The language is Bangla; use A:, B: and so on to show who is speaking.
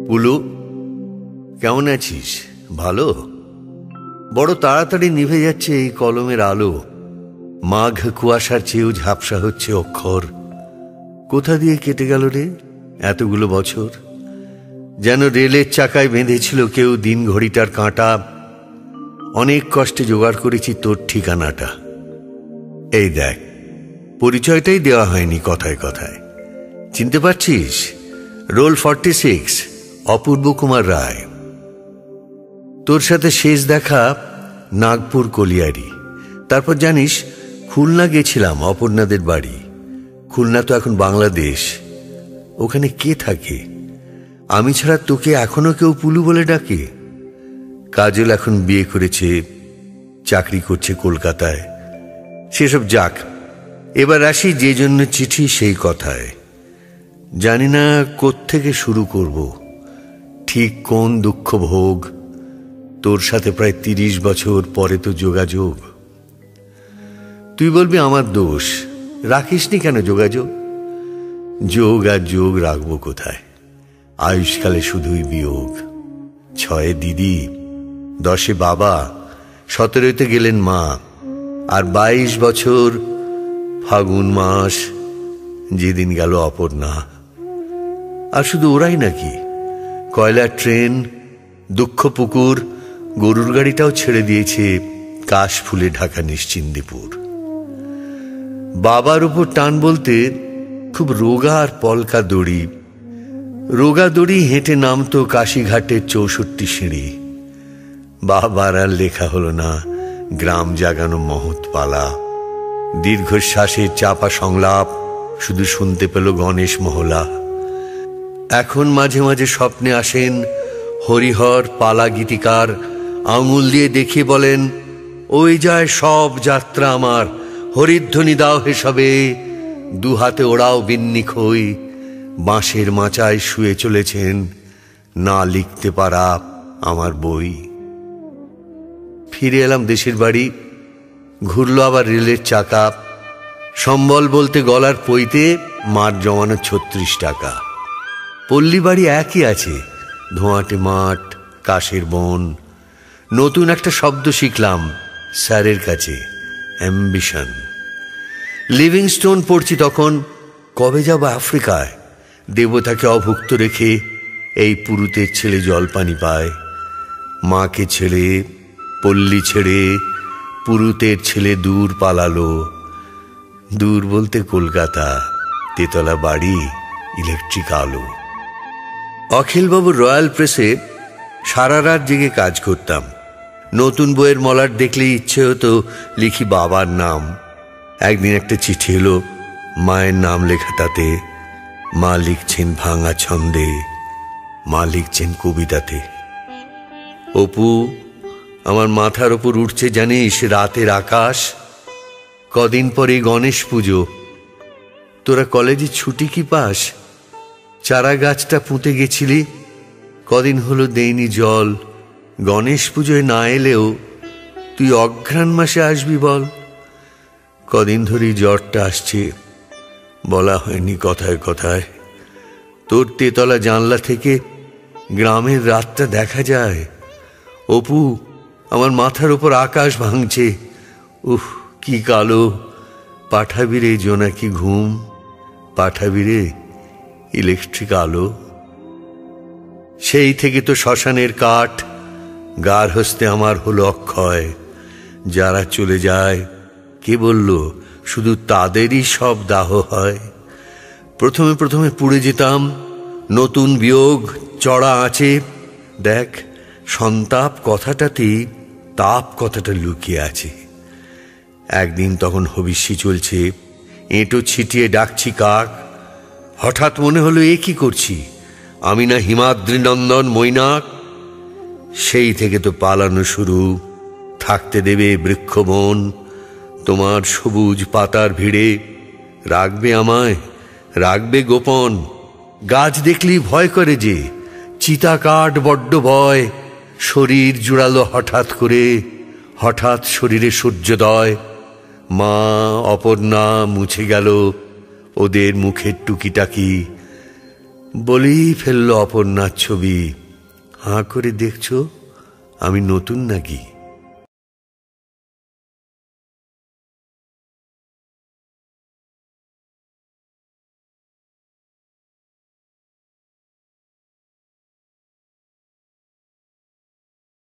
A: পুলু, কেমন আছিস? ভালো? বড় তাড়াতাড়ি নিভে যাচ্ছে এই কলমের আলো। মাঘ কুয়াশার চেয়েও ঝাপসা হচ্ছে অক্ষর। কোথা দিয়ে কেটে গেল রে এতগুলো বছর? যেন রেলের চাকায় বেঁধেছিল কেউ দিন ঘড়িটার কাঁটা। অনেক কষ্টে জোগাড় করেছি তোর ঠিকানাটা। এই দেখ, পরিচয়টাই দেওয়া হয়নি কথায় কথায়। চিনতে পারছিস? রোল 46, অপূর্ব কুমার রায়। তোর সাথে শেষ দেখা নাগপুর কলিয়ারি। তারপর জানিস খুলনা গেছিলাম অপর্ণাদের বাড়ি। খুলনা তো এখন বাংলাদেশ। ওখানে কে থাকে? আমি ছাড়া তোকে এখনো কেউ পুলু বলে ডাকে? কাজল এখন বিয়ে করেছে, চাকরি করছে কলকাতায়। সেসব যাক, এবার আসি যে জন্য চিঠি সেই কথায়। জানি না কোত্থেকে শুরু করব, ঠিক কোন দুঃখ ভোগ। তোর সাথে প্রায় 30 বছর পরে তো যোগাযোগ। তুই বলবি আমার দোষ, রাখিসনি কেন যোগাযোগ? যোগ আর যোগ রাখবো কোথায়? আয়ুষ্কালে শুধুই বিয়োগ। 6 দিদি, 10 বাবা, 17তে গেলেন মা, আর 22 বছর ফাগুন মাস যেদিন গেল অপর্ণা। আর শুধু ওরাই নাকি, কয়লার ট্রেন, দুঃখ পুকুর, গরুর গাড়িটাও ছেড়ে দিয়েছে কাশ ফুলে ঢাকা নিশ্চিন্দিপুর। বাবার উপর টান বলতে খুব রোগা আর পলকা দড়ি। রোগা দড়ি হেঁটে নামতো কাশীঘাটের 64 সিঁড়ি। বাবার আর লেখা হলো না গ্রাম জাগানো মহৎ পালা। দীর্ঘশ্বাসের চাপা সংলাপ শুধু শুনতে পেল গণেশ মহলা। এখন মাঝে মাঝে স্বপ্নে আসেন হরিহর পালা গীতিকার, আঙুল দিয়ে দেখিয়ে বলেন, ওই যায় সব যাত্রা আমার, হরিধ্বনি দাও হে সবে। দুহাতে ওড়াও বিন্নি খই, বাঁশের মাচায় শুয়ে চলেছেন না লিখতে পারা আমার বই। ফিরে এলাম দেশের বাড়ি। ঘুরলো আবার রেলের চাকা। সম্বল বলতে গলার পইতে মার জমানো 36 টাকা। পল্লী বাড়ি একই আছে, ধোঁয়াটে মাঠ, কাশের বন। নতুন একটা শব্দ শিখলাম স্যারের কাছে, অ্যাম্বিশন। লিভিংস্টোন পড়ছি তখন। কবে যাব আফ্রিকায়? দেবতাকে অভুক্ত রেখে এই পুরুতের ছেলে জলপানি পায়। মাকে ছেড়ে, পল্লী ছেড়ে, পুরুতের ছেলে দূর পালালো। দূর বলতে কলকাতা, তেতলা বাড়ি, ইলেকট্রিক আলো। অখিলবাবুর রয়্যাল প্রেসে সারা রাত জেগে কাজ করতাম। নতুন বইয়ের মলাট দেখলেই ইচ্ছে হতো লিখি বাবার নাম। একদিন একটা চিঠি এলো, মায়ের নাম লেখা তাতে। মা লিখছেন ভাঙা ছন্দে, মা লিখছেন কবিতাতে। অপু, আমার মাথার ওপর উঠছে জানিস রাতের আকাশ। কদিন পরে গণেশ পুজো। তোরা কলেজে ছুটি কি পাস? চারা গাছটা পুঁতে গেছিলি, কদিন হলো দেইনি জল। গণেশ পুজোয় না এলেও তুই অঘ্রাণ মাসে আসবি বল। কদিন ধরেই জ্বরটা আসছে, বলা হয়নি কথায় কথায়। তোর তেতলা জানলা থেকে গ্রামের রাতটা দেখা যায়। অপু, আমার মাথার ওপর আকাশ ভাঙছে। উহ, কি কালো। পাঠাবি রে জোনাকি ঘুম, পাঠাবি রে ইলেকট্রিক আলো। সেই থেকে তো শ্মশানের কাঠ, গার হস্তে আমার হলো অক্ষয়। যারা চলে যায়, কে বলল শুধু তাদেরই সব দাহ হয়? প্রথমে প্রথমে পুড়ে যেতাম, নতুন বিয়োগ চড়া আছে। দেখ, সন্তাপ কথাটাতেই তাপ কথাটা লুকিয়ে আছে। একদিন তখন হবিষ্যি চলছে, এঁটো ছিটিয়ে ডাকছি কাক। হঠাৎ মনে হলো এ কি করছি, আমি না হিমাদ্রি নন্দন মৈনাক? সেই থেকে তো পালানো শুরু। থাকতে দেবে বৃক্ষবন তোমার সবুজ পাতার ভিড়ে? রাখবে আমায়, রাখবে গোপন? গাছ দেখলেই ভয় করে যে, চিতা কাঠ বড্ড ভয়। শরীর জুড়ালো হঠাৎ করে, হঠাৎ শরীরে সূর্যোদয়। মা অপর্ণা মুছে গেল ওদের মুখের টুকিটাকি। বলেই ফেলল অপর্ণার ছবি, হাঁ করে দেখছো আমি নতুন নাকি?